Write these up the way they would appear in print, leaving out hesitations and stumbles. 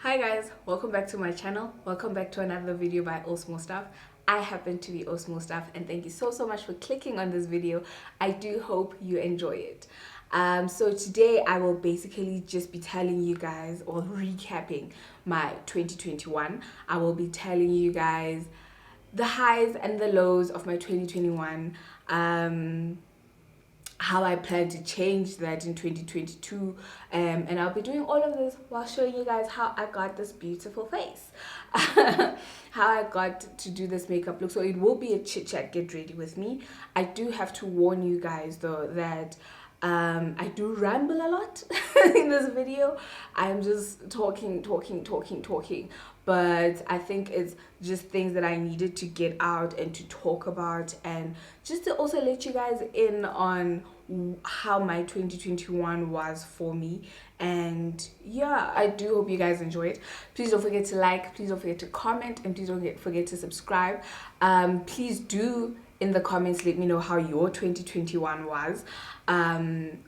Hi guys, welcome back to my channel. Welcome back to another video by All Small Stuff. I happen to be All Small Stuff, and thank you so much for clicking on this video. I do hope you enjoy it. So today I will basically just be telling you guys, or recapping my 2021. I will be telling you guys the highs and the lows of my 2021, how I plan to change that in 2022, and I'll be doing all of this while showing you guys how I got this beautiful face, how I got to do this makeup look. So it will be a chit chat get ready with me. I do have to warn you guys though that I do ramble a lot in this video. I'm just talking, but I think it's just things that I needed to get out and to talk about, and just to also let you guys in on how my 2021 was for me. And yeah, I do hope you guys enjoy it. Please don't forget to like, please don't forget to comment, and please don't forget to subscribe. Please do in the comments let me know how your 2021 was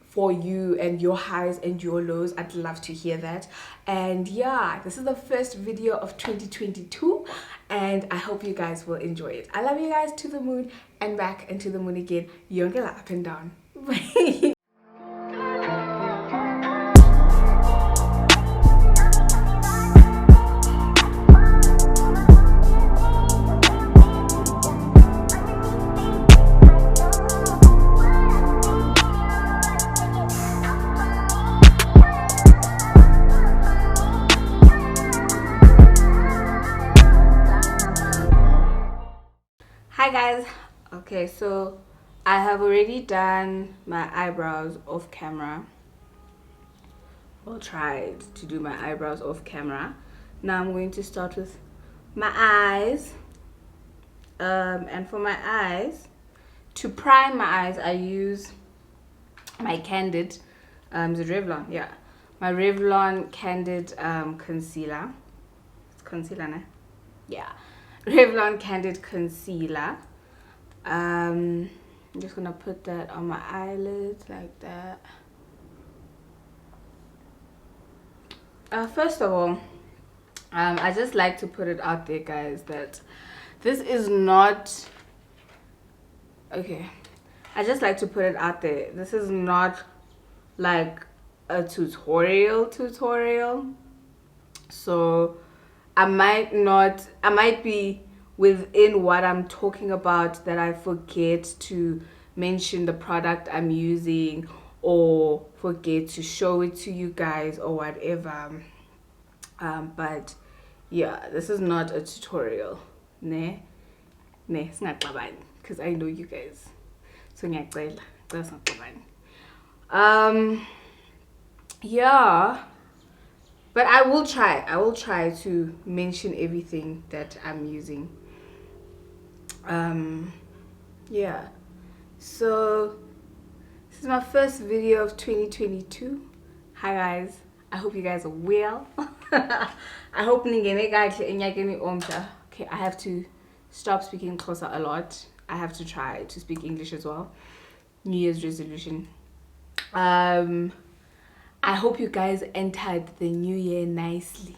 for you, and your highs and your lows. I'd love to hear that. And yeah, this is the first video of 2022, and I hope you guys will enjoy it. I love you guys to the moon and back, and to the moon again. Younger up and down. Hi guys. Okay, so I have already done my eyebrows off camera, or tried to do my eyebrows off camera. Now I'm going to start with my eyes, and for my eyes, to prime my eyes, I use my Candid, the Revlon, yeah, my Revlon Candid concealer. It's concealer, ne? Yeah, Revlon Candid concealer. I'm just gonna put that on my eyelids like that. First of all, I just like to put it out there, guys, that this is not okay. I just like to put it out there. This is not like a tutorial. So I might be within what I'm talking about that I forget to mention the product I'm using, or forget to show it to you guys, or whatever. But yeah, this is not a tutorial. Ne, it's not because I know you guys. So yeah, but I will try to mention everything that I'm using. Yeah, so this is my first video of 2022. Hi guys, I hope you guys are well. I hope okay, I have to stop speaking closer a lot. I have to try to speak English as well. New Year's resolution. I hope you guys entered the new year nicely.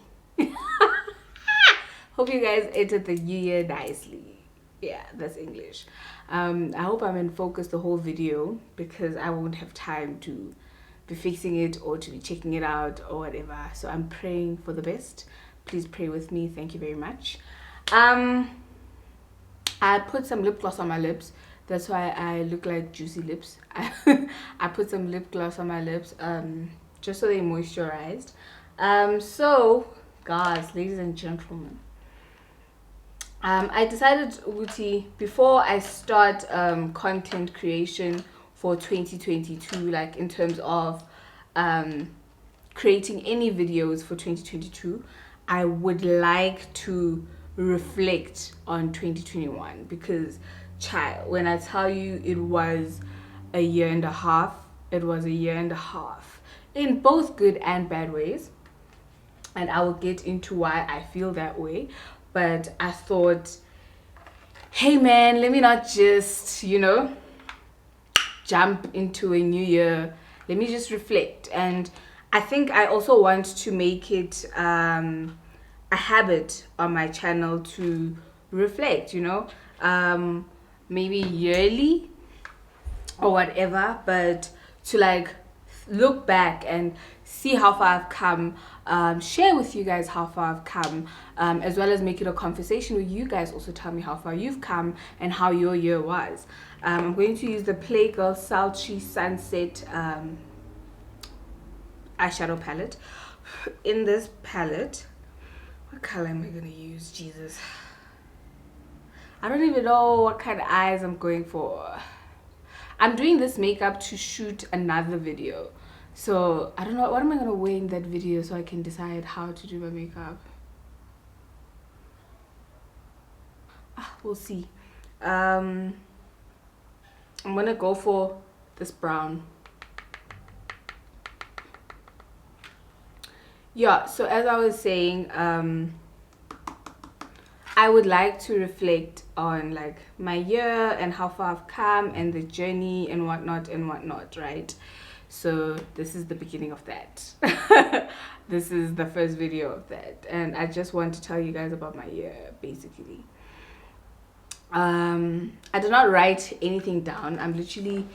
Hope you guys entered the new year nicely. Yeah, that's English. I hope I'm in focus the whole video, because I won't have time to be fixing it or to be checking it out or whatever. So I'm praying for the best. Please pray with me. Thank you very much. I put some lip gloss on my lips. That's why I look like juicy lips. I put some lip gloss on my lips, just so they're moisturized. So guys, ladies and gentlemen, I decided, Uti, before I start content creation for 2022, like in terms of creating any videos for 2022, I would like to reflect on 2021, because child, when I tell you it was a year and a half, it was a year and a half in both good and bad ways, and I will get into why I feel that way. But I thought, hey man, let me not just, jump into a new year. Let me just reflect. And I think I also want to make it a habit on my channel to reflect, maybe yearly or whatever, but to like look back and see how far I've come, share with you guys how far I've come, as well as make it a conversation where you guys also tell me how far you've come and how your year was. I'm going to use the Playgirl Sultry Sunset eyeshadow palette. In this palette, what color am I going to use? Jesus, I don't even know what kind of eyes I'm going for. I'm doing this makeup to shoot another video, so I don't know what am I gonna wear in that video, so I can decide how to do my makeup. We'll see. I'm gonna go for this brown. Yeah, so as I was saying, I would like to reflect on like my year and how far I've come and the journey and whatnot, right? So this is the beginning of that. This is the first video of that, and I just want to tell you guys about my year, basically. I did not write anything down. I'm literally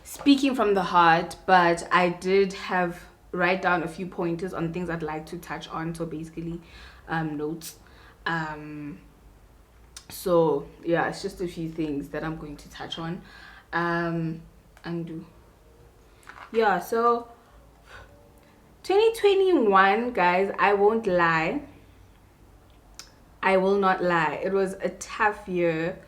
speaking from the heart, but I did write down a few pointers on things I'd like to touch on, so basically notes. So yeah, it's just a few things that I'm going to touch on yeah, so 2021, guys, I won't lie, I will not lie, it was a tough year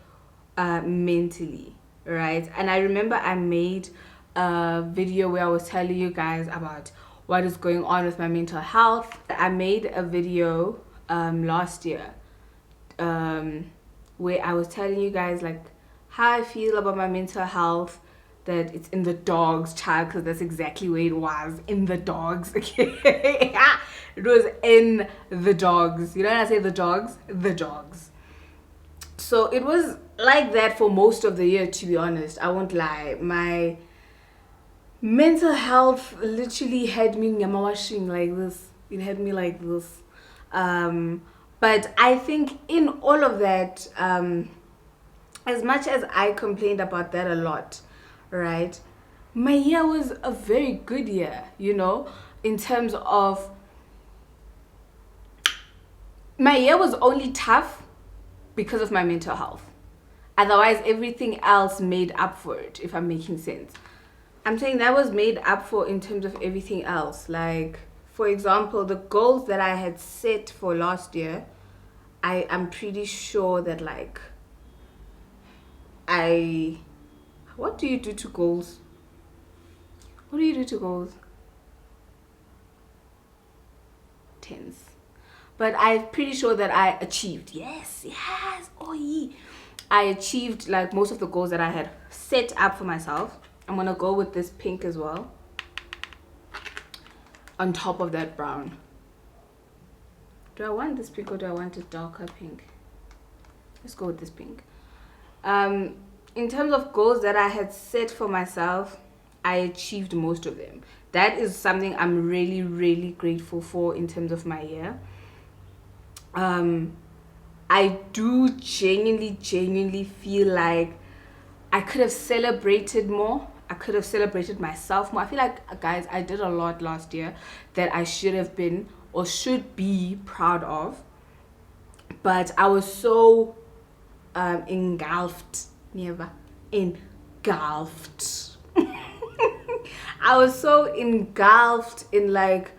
mentally, right? And I remember I made a video where I was telling you guys about what is going on with my mental health. I made a video last year where I was telling you guys like how I feel about my mental health, that it's in the dogs, child, because that's exactly where it was, in the dogs. Okay. It was in the dogs, you know when I say the dogs, the dogs. So it was like that for most of the year, to be honest. I won't lie, my mental health literally had me washing like this. It had me like this. But I think in all of that, as much as I complained about that a lot, right, my year was a very good year, in terms of my year was only tough because of my mental health. Otherwise, everything else made up for it, if I'm making sense. I'm saying that was made up for in terms of everything else. Like, for example, the goals that I had set for last year, I'm pretty sure that like what do you do to goals? What do you do to goals? Tense. But I'm pretty sure that I achieved. Yes. Oh, yeah. I achieved like most of the goals that I had set up for myself. I'm gonna go with this pink as well on top of that brown. Do I want this pink or do I want a darker pink? Let's go with this pink. In terms of goals that I had set for myself, I achieved most of them. That is something I'm really, really grateful for in terms of my year. I do genuinely feel like I could have celebrated more. I could have celebrated myself more. I feel like, guys, I did a lot last year that I should have been or should be proud of. But I was so engulfed. I was so engulfed in like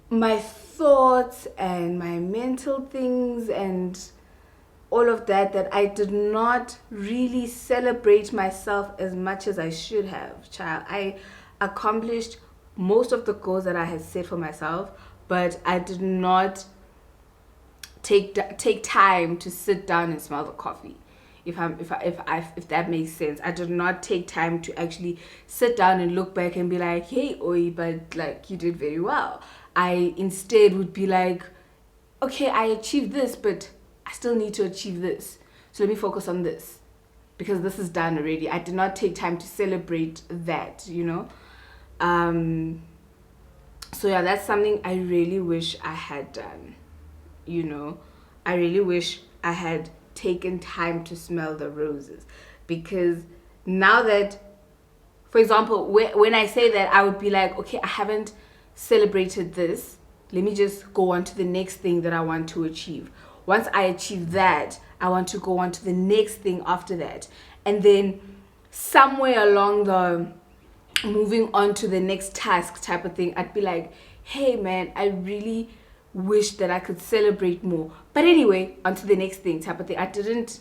my thoughts and my mental things and all of that I did not really celebrate myself as much as I should have, child. I accomplished most of the goals that I had set for myself, but I did not take time to sit down and smell the coffee. If that makes sense. I did not take time to actually sit down and look back and be like, hey, Oi, but like you did very well. I instead would be like, okay, I achieved this, but I still need to achieve this. So let me focus on this because this is done already. I did not take time to celebrate that, So yeah, that's something I really wish I had done. You know, I really wish I had taken time to smell the roses, because now that, for example, when I say that, I would be like, okay, I haven't celebrated this. Let me just go on to the next thing that I want to achieve. Once I achieve that, I want to go on to the next thing after that. And then somewhere along the moving on to the next task type of thing, I'd be like, hey man, I really wish that I could celebrate more. But anyway, on to the next thing type of thing. I didn't,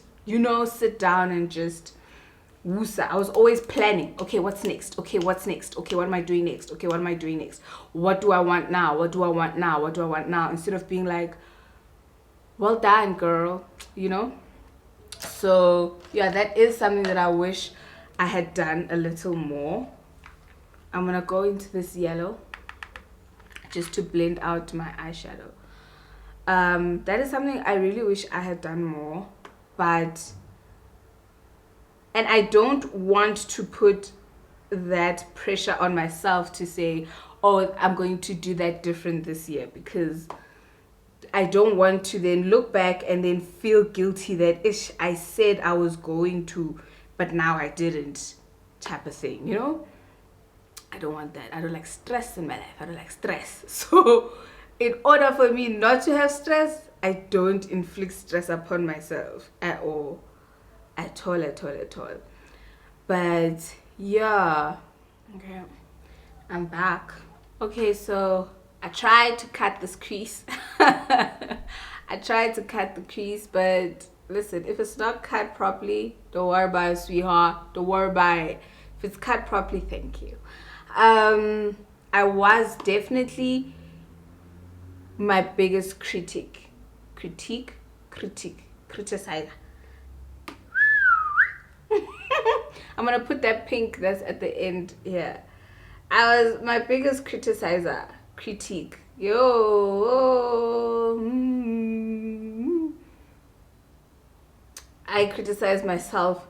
sit down and just woosa. I was always planning. Okay, what's next? Okay, what's next? Okay, what am I doing next? Okay, what am I doing next? What do I want now? What do I want now? What do I want now? Instead of being like, well done, girl, So yeah, that is something that I wish I had done a little more. I'm gonna go into this yellow just to blend out my eyeshadow. That is something I really wish I had done more, and I don't want to put that pressure on myself to say, oh, I'm going to do that different this year, because I don't want to then look back and then feel guilty that I said I was going to, but now I didn't, type of thing, I don't want that. I don't like stress in my life. I don't like stress. So in order for me not to have stress, I don't inflict stress upon myself at all. At all. But yeah. Okay. I'm back. Okay, so I tried to cut this crease. I tried to cut the crease, but listen, if it's not cut properly, don't worry about it, sweetheart. Don't worry about it. If it's cut properly, thank you. I was definitely my biggest criticizer. I'm gonna put that pink that's at the end here. I was my biggest critique. I criticize myself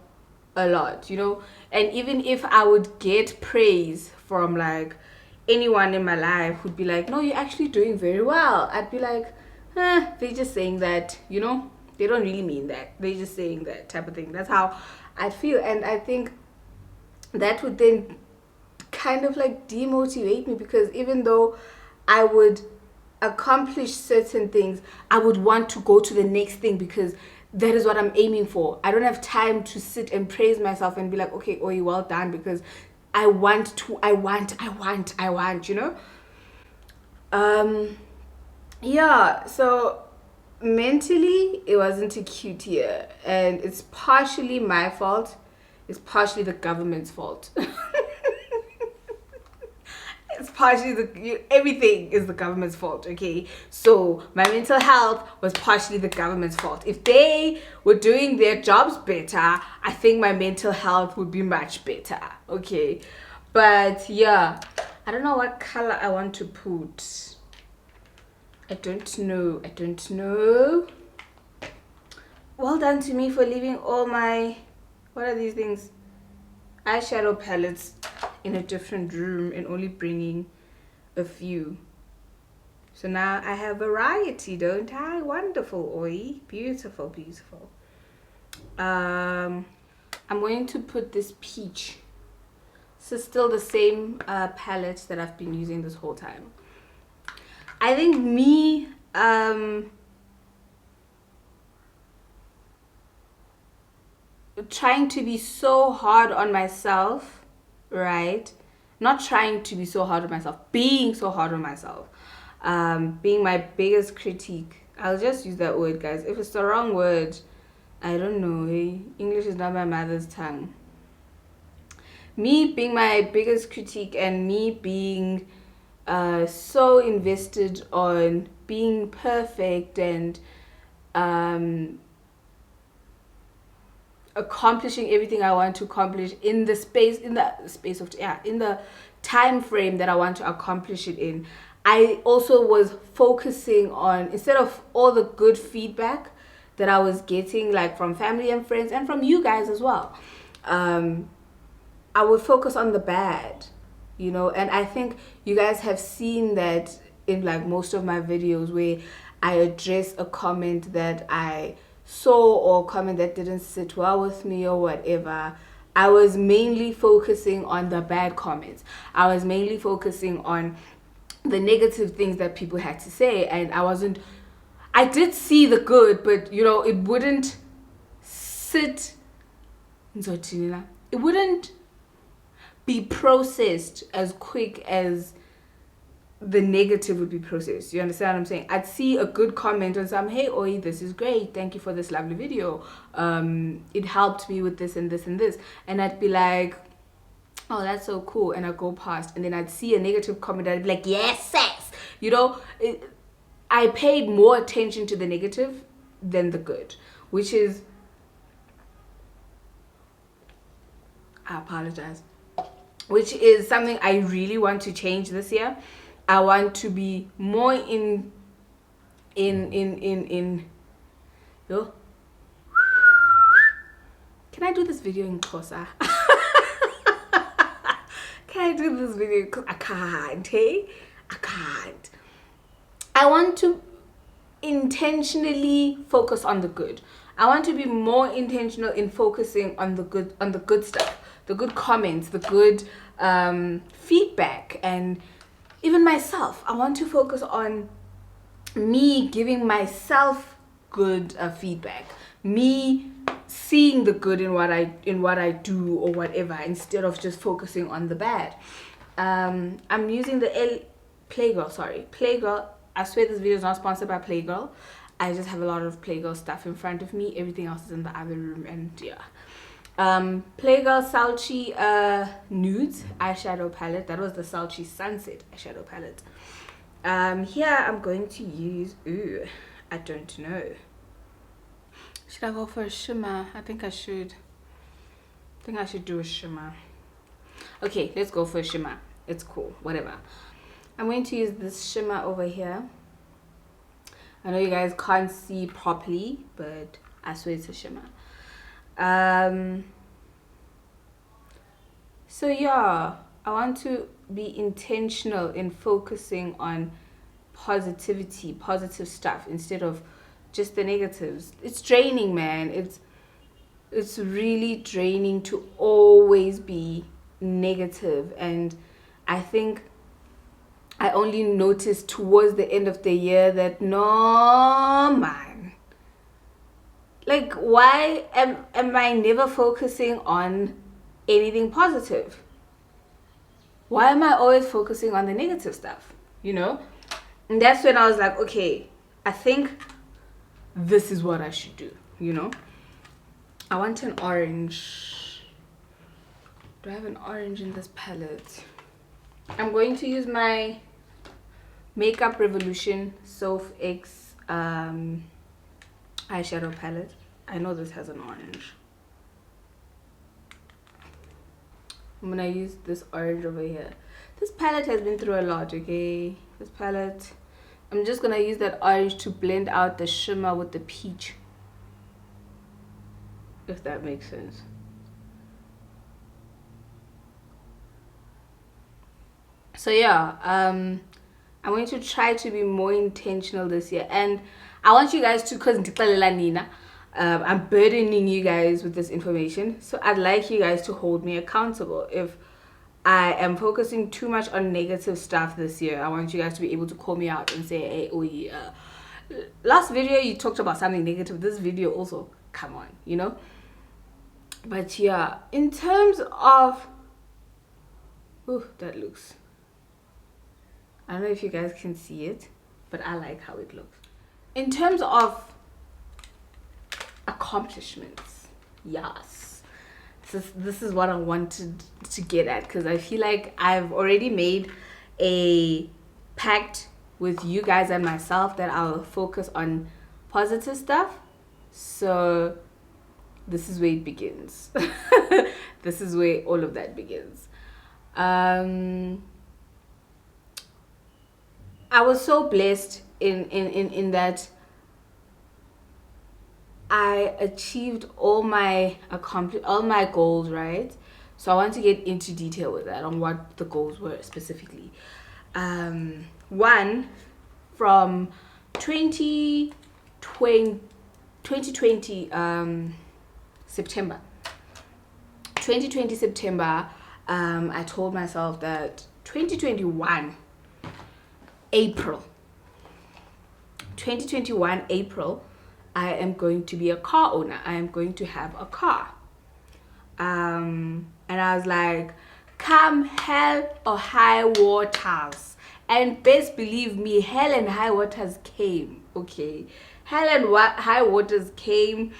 a lot, and even if I would get praise from like anyone in my life who'd be like, no, you're actually doing very well, I'd be like, they're just saying that, they don't really mean that, they're just saying that type of thing. That's how I feel, and I think that would then kind of like demotivate me, because even though I would accomplish certain things, I would want to go to the next thing, because that is what I'm aiming for. I don't have time to sit and praise myself and be like, okay, oh, you well done, because I want, yeah, so mentally it wasn't a cute year, and it's partially my fault, it's partially the government's fault. It's partially everything is the government's fault, okay? So my mental health was partially the government's fault. If they were doing their jobs better, I think my mental health would be much better, okay? But yeah, I don't know what color I want to put. I don't know. Well done to me for leaving all my, what are these things? Eyeshadow palettes in a different room and only bringing a few. So now I have variety, don't I? Wonderful, oi. Beautiful. I'm going to put this peach. This is still the same palette that I've been using this whole time. I think me trying to be so hard on myself, right? Not trying to be so hard on myself, being so hard on myself, being my biggest critique. I'll just use that word, guys. If it's the wrong word, I don't know. English is not my mother's tongue. Me being my biggest critique, and me being so invested on being perfect and accomplishing everything I want to accomplish in the time frame that I want to accomplish it in. I also was focusing on, instead of all the good feedback that I was getting, like from family and friends and from you guys as well, I would focus on the bad. you know. And I think you guys have seen that in like most of my videos where I address a comment that I saw or comment that didn't sit well with me or whatever. I was mainly focusing on the bad comments. I was mainly focusing on the negative things that people had to say, and I did see the good, but you know, it wouldn't sit, it wouldn't be processed as quick as the negative would be processed. You understand what I'm saying? I'd see a good comment on some, hey Oi, this is great, thank you for this lovely video, it helped me with this and this and this, and I'd be like, oh, that's so cool, and I'd go past, and then I'd see a negative comment, I'd be like, yes, sex, you know. I paid more attention to the negative than the good, which is, I apologize, which is something I really want to change this year. I want to be more in yo. Can I do this video in Xhosa? Can I do this video? I can't, hey? I can't. I want to intentionally focus on the good. I want to be more intentional in focusing on the good stuff, the good comments, the good feedback, and even myself. I want to focus on me giving myself good feedback, me seeing the good in what I do or whatever, instead of just focusing on the bad. I'm using the Playgirl. I swear this video is not sponsored by Playgirl. I just have a lot of Playgirl stuff in front of me. Everything else is in the other room, and yeah. Playgirl Salchi Nudes eyeshadow palette. That was the Salchi Sunset eyeshadow palette. Here I'm going to use, I don't know. Should I go for a shimmer? I think I should do a shimmer. Okay, let's go for a shimmer. It's cool, whatever. I'm going to use this shimmer over here. I know you guys can't see properly, but I swear it's a shimmer. So yeah, I want to be intentional in focusing on positivity, positive stuff, instead of just the negatives. It's draining, man. It's really draining to always be negative, and I think I only noticed towards the end of the year that no, man, like, why am I never focusing on anything positive? Why am I always focusing on the negative stuff, you know? And that's when I was like, okay, I think this is what I should do, you know? I want an orange. Do I have an orange in this palette? I'm going to use my Makeup Revolution Soph X eyeshadow palette. I know this has an orange. I'm gonna use this orange over here. This palette has been through a lot, okay? This palette, I'm just gonna use that orange to blend out the shimmer with the peach, if that makes sense. So yeah, I'm going to try to be more intentional this year, and I want you guys to, because I'm burdening you guys with this information, so I'd like you guys to hold me accountable. If I am focusing too much on negative stuff this year, I want you guys to be able to call me out and say, hey, oh yeah, last video you talked about something negative, this video also, come on, you know. But yeah, in terms of, that looks, I don't know if you guys can see it, but I like how it looks. In terms of accomplishments, yes, this is what I wanted to get at, because I feel like I've already made a pact with you guys and myself that I'll focus on positive stuff. So this is where it begins. This is where all of that begins. I was so blessed in that I achieved all my goals, right? So I want to get into detail with that on what the goals were specifically. One, from 2020 September. 2020 September, I told myself that 2021 April, I am going to be a car owner. I am going to have a car. And I was like, come hell or high waters. And best believe me, hell and high waters came. Okay, hell and high waters came,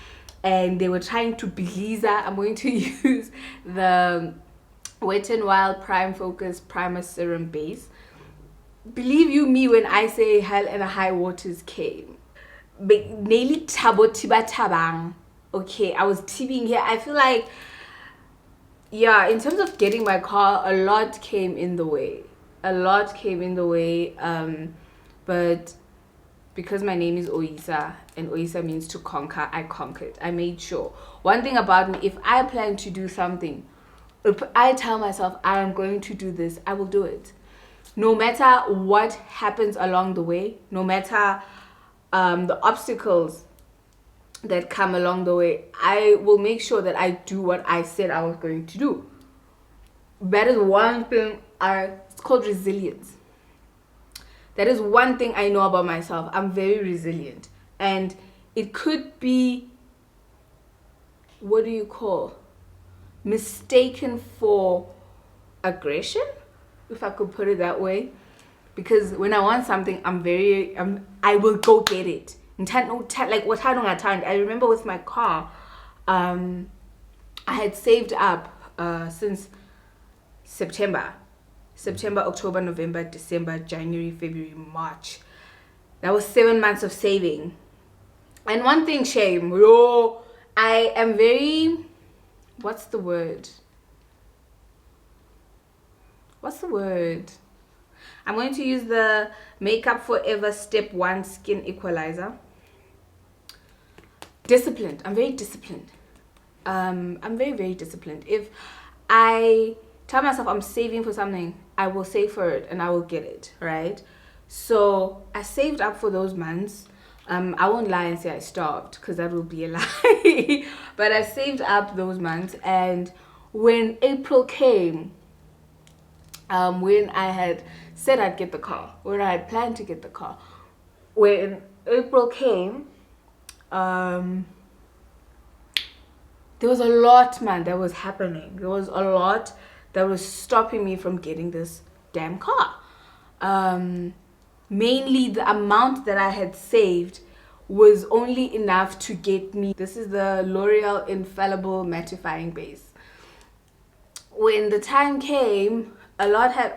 and they were trying to believe that I'm going to use the Wet n Wild Prime Focus Primer Serum Base. Believe you me when I say hell and high waters came. Nearly tabo tiba tabang. Okay, I was tibbing here. I feel like, yeah, in terms of getting my car, a lot came in the way. But because my name is Oisa and Oisa means to conquer, I conquered. I made sure. One thing about me, if I plan to do something, if I tell myself I am going to do this, I will do it. No matter what happens along the way, no matter the obstacles that come along the way, I will make sure that I do what I said I was going to do. That is one thing. It's called resilience. That is one thing I know about myself. I'm very resilient. And it could be, what do you call, mistaken for aggression, if I could put it that way. Because when I want something, I will go get it. Like what I remember with my car, I had saved up since September, October, November, December, January, February, March. That was 7 months of saving. And one thing, shame, I am very, what's the word? I'm going to use the Makeup Forever Step 1 Skin Equalizer. Disciplined. I'm very disciplined. I'm very, very disciplined. If I tell myself I'm saving for something, I will save for it and I will get it, right? So I saved up for those months. I won't lie and say I starved, because that will be a lie. But I saved up those months, and when April came, when I had said I'd get the car, when I had planned to get the car, when April came, there was a lot, man, that was happening. There was a lot that was stopping me from getting this damn car. Mainly the amount that I had saved was only enough to get me, this is the L'Oreal Infallible Mattifying Base. When the time came, a lot had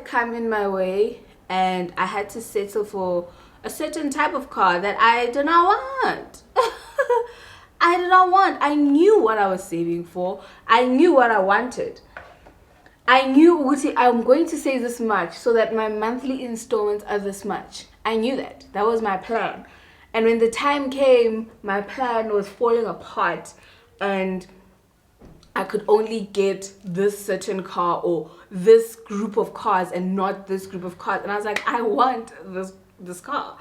come in my way, and I had to settle for a certain type of car that I did not want. I knew what I was saving for. I knew what I wanted. I knew I'm going to save this much so that my monthly installments are this much. I knew that. That was my plan. And when the time came, my plan was falling apart, and I could only get this certain car or this group of cars and not this group of cars. And I was like, I want this car.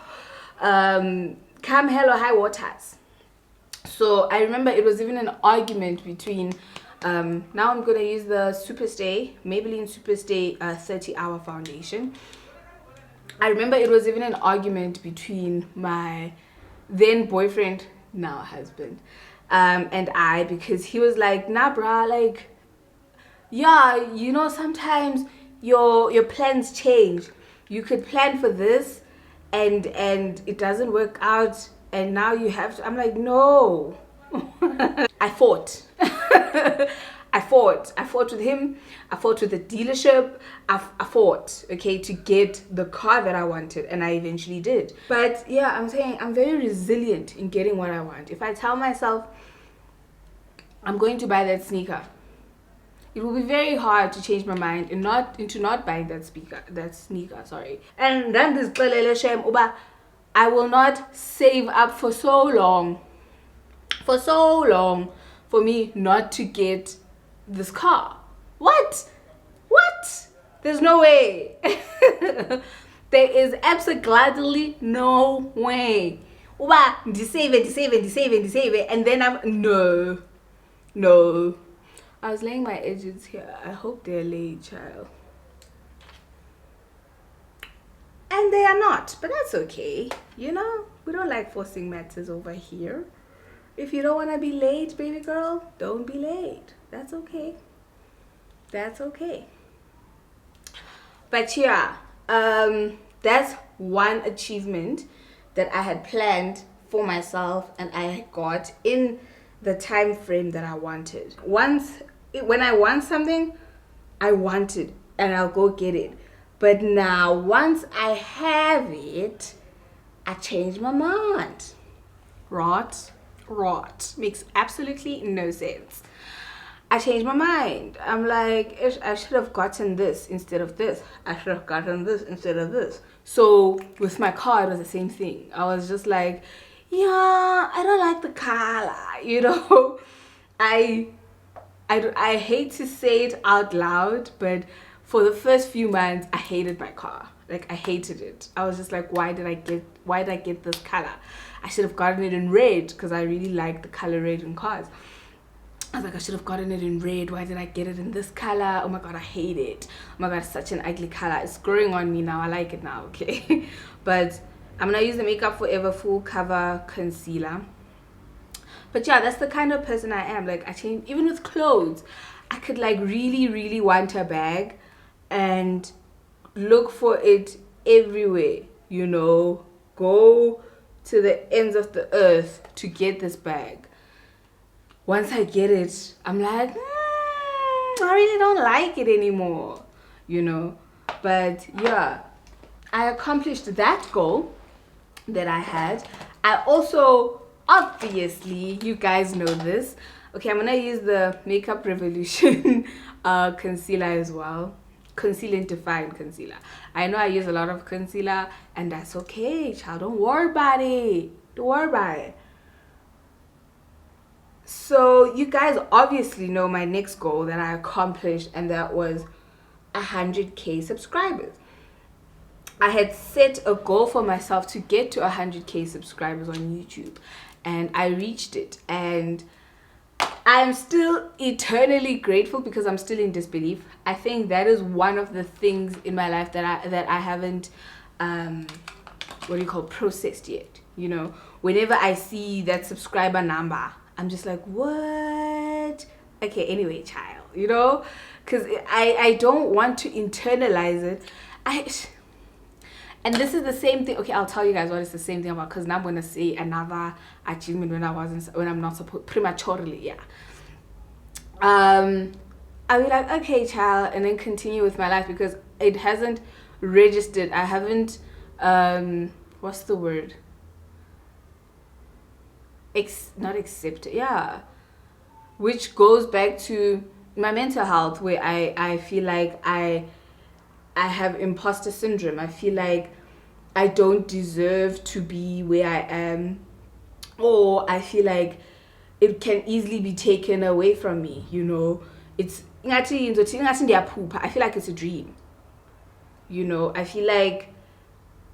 Come hell or high waters. So I remember it was even an argument between, now I'm going to use the Maybelline Superstay 30-hour foundation. I remember it was even an argument between my then boyfriend, now husband, and I, because he was like, nah brah, like, yeah, you know, sometimes your plans change. You could plan for this and it doesn't work out, and now you have to. I'm like, no. I fought. I fought with him. I fought with the dealership. I fought, okay, to get the car that I wanted, and I eventually did. But yeah, I'm saying I'm very resilient in getting what I want. If I tell myself I'm going to buy that sneaker, it will be very hard to change my mind and into not buying that sneaker. Sorry. And then this shame, I will not save up for so long for me not to get this car. What? There's no way. There is absolutely no way. Uba ndisave, and then no. I was laying my edges here. I hope they're laid, child. And they are not, but that's okay. You know, we don't like forcing matters over here. If you don't want to be late, baby girl, don't be late. That's okay. That's okay. But yeah, that's one achievement that I had planned for myself and I got in the time frame that I wanted. When I want something, I want it and I'll go get it. But now, once I have it, I change my mind. Rot. Makes absolutely no sense. I changed my mind. I'm like, I should have gotten this instead of this. I should have gotten this instead of this. So with my car, it was the same thing. I was just like, yeah, I don't like the color, you know. I hate to say it out loud, but for the first few months, I hated my car. Like, I hated it. I was just like, why did I get this color? I should have gotten it in red because I really like the color red in cars. I was like, I should have gotten it in red. Why did I get it in this color? Oh my god, I hate it. Oh my god, it's such an ugly color. It's growing on me now. I like it now, okay? But I'm gonna use the Makeup Forever Full Cover Concealer. But yeah, that's the kind of person I am. Like, I change, even with clothes. I could like really want a bag and look for it everywhere, you know, go to the ends of the earth to get this bag. Once I get it, I'm like, I really don't like it anymore, you know. But yeah, I accomplished that goal that I had. I also, obviously, you guys know this. Okay, I'm gonna use the Makeup Revolution concealer as well. Conceal and Define concealer. I know I use a lot of concealer, and that's okay, child. Don't worry about it. Don't worry about it. So you guys obviously know my next goal that I accomplished, and that was 100k subscribers. I had set a goal for myself to get to 100k subscribers on YouTube, and I reached it, and I'm still eternally grateful because I'm still in disbelief. I think that is one of the things in my life that I haven't processed yet. You know, whenever I see that subscriber number, I'm just like, what? Okay, anyway, child, you know, because I don't want to internalize it. And this is the same thing. Okay, I'll tell you guys what it's the same thing about, because now I'm going to say another achievement when I'm not supposed, prematurely, yeah. I'll be like, okay, child, and then continue with my life because it hasn't registered. I haven't, what's the word? Not accepted, yeah. Which goes back to my mental health, where I feel like I have imposter syndrome. I feel like I don't deserve to be where I am, or I feel like it can easily be taken away from me, you know. It's I feel like it's a dream, you know. I feel like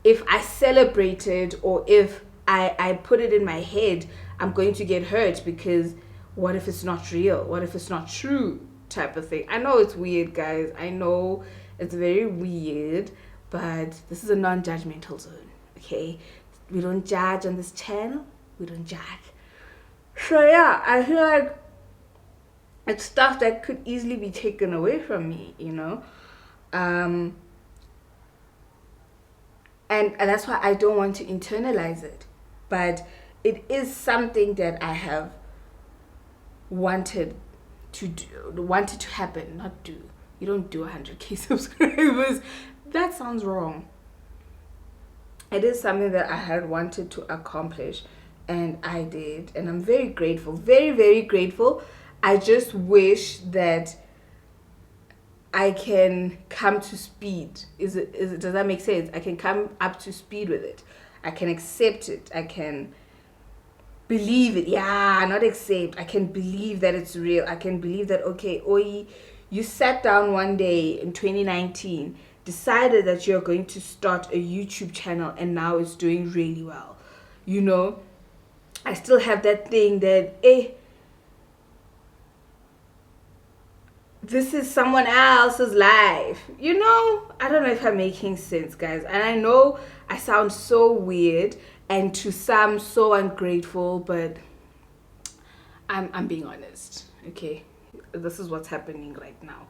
if I celebrate it, or if I put it in my head, I'm going to get hurt, because what if it's not real? What if it's not true? Type of thing. I know it's weird, guys. I know it's very weird, but this is a non-judgmental zone, okay? We don't judge on this channel. We don't judge. So yeah, I feel like it's stuff that could easily be taken away from me, you know? And that's why I don't want to internalize it. But it is something that I have wanted to happen, not do. You don't do 100k subscribers. That sounds wrong. It is something that I had wanted to accomplish, and I did, and I'm very grateful, very, very grateful. I just wish that I can come to speed. Does that make sense? I can come up to speed with it. I can accept it. I can believe it. Yeah, not accept. I can believe that it's real. I can believe that, okay, Oi, you sat down one day in 2019, decided that you're going to start a YouTube channel, and now it's doing really well. You know, I still have that thing that, this is someone else's life. You know, I don't know if I'm making sense, guys. And I know I sound so weird and to some so ungrateful, but I'm being honest. Okay, this is what's happening right now.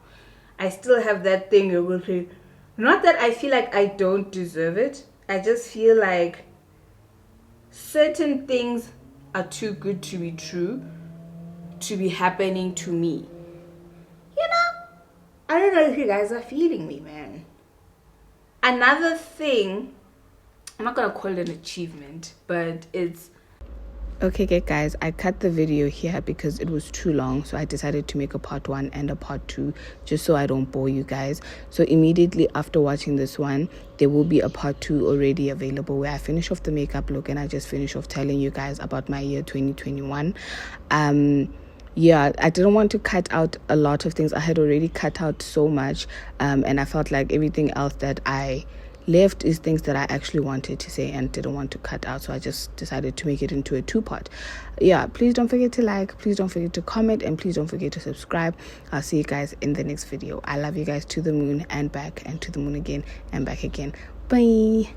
I still have that thing. Not that I feel like I don't deserve it. I just feel like certain things are too good to be true to be happening to me. You know, I don't know if you guys are feeling me, man. Another thing, I'm not gonna call it an achievement, but it's okay, guys, I cut the video here because it was too long, so I decided to make a part 1 and a part 2 just so I don't bore you guys. So immediately after watching this one, there will be a part 2 already available where I finish off the makeup look and I just finish off telling you guys about my year 2021. Yeah, I didn't want to cut out a lot of things. I had already cut out so much, and I felt like everything else that I left is things that I actually wanted to say and didn't want to cut out, so I just decided to make it into a 2-part. Yeah, please don't forget to like, please don't forget to comment, and please don't forget to subscribe. I'll see you guys in the next video. I love you guys to the moon and back, and to the moon again and back again. Bye.